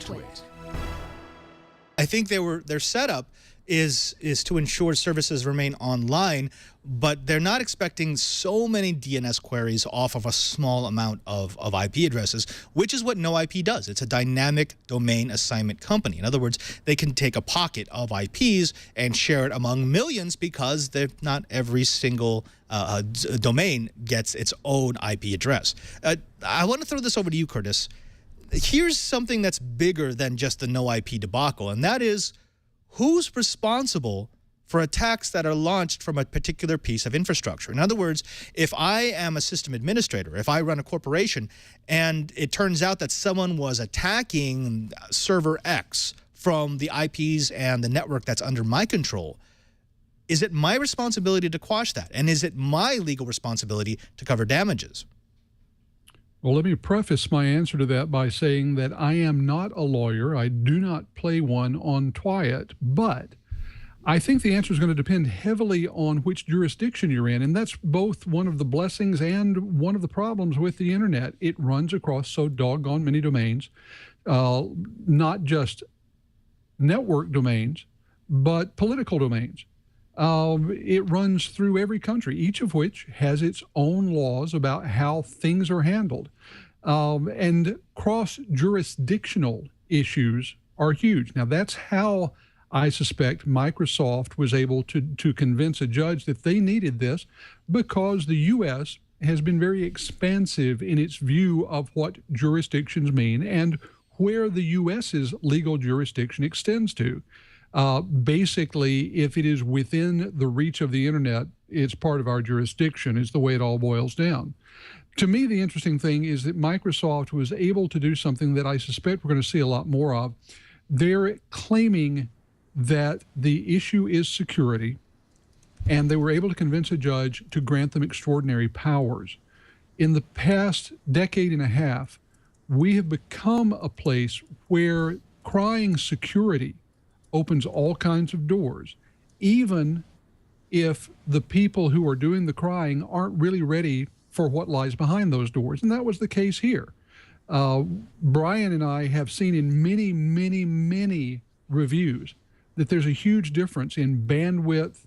TWiT. I think their setup is to ensure services remain online, but they're not expecting so many DNS queries off of a small amount of IP addresses, which is what NoIP does. It's a dynamic domain assignment company. In other words, they can take a pocket of IPs and share it among millions because not every single domain gets its own IP address. I want to throw this over to you, Curtis. Here's something that's bigger than just the NoIP debacle, and that is who's responsible for attacks that are launched from a particular piece of infrastructure. In other words, if I am a system administrator, if I run a corporation, and it turns out that someone was attacking server X from the IPs and the network that's under my control, is it my responsibility to quash that? And is it my legal responsibility to cover damages? Well, let me preface my answer to that by saying that I am not a lawyer. I do not play one on TWiT, but I think the answer is going to depend heavily on which jurisdiction you're in, and that's both one of the blessings and one of the problems with the internet. It runs across so doggone many domains, not just network domains, but political domains. It runs through every country, each of which has its own laws about how things are handled. And cross-jurisdictional issues are huge. Now, that's how I suspect Microsoft was able to convince a judge that they needed this, because the U.S. has been very expansive in its view of what jurisdictions mean and where the U.S.'s legal jurisdiction extends to. Basically, if it is within the reach of the internet, it's part of our jurisdiction, is the way it all boils down. To me, the interesting thing is that Microsoft was able to do something that I suspect we're going to see a lot more of. They're claiming that the issue is security, and they were able to convince a judge to grant them extraordinary powers. In the past decade and a half, we have become a place where crying security opens all kinds of doors, even if the people who are doing the crying aren't really ready for what lies behind those doors. And that was the case here. Brian and I have seen in many, many, many reviews that there's a huge difference in bandwidth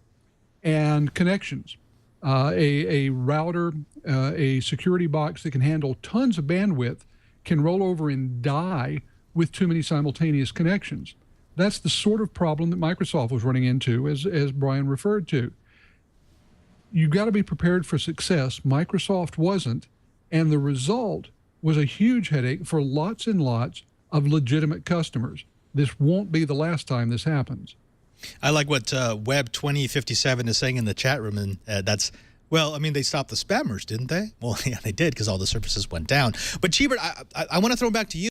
and connections. A router, a security box that can handle tons of bandwidth can roll over and die with too many simultaneous connections. That's the sort of problem that Microsoft was running into, as Brian referred to. You've got to be prepared for success. Microsoft wasn't, and the result was a huge headache for lots and lots of legitimate customers. This won't be the last time this happens. I like what Web 2057 is saying in the chat room, and that's, well, I mean, they stopped the spammers, didn't they? Well, yeah, they did, because all the services went down. But Cheebert, I want to throw it back to you.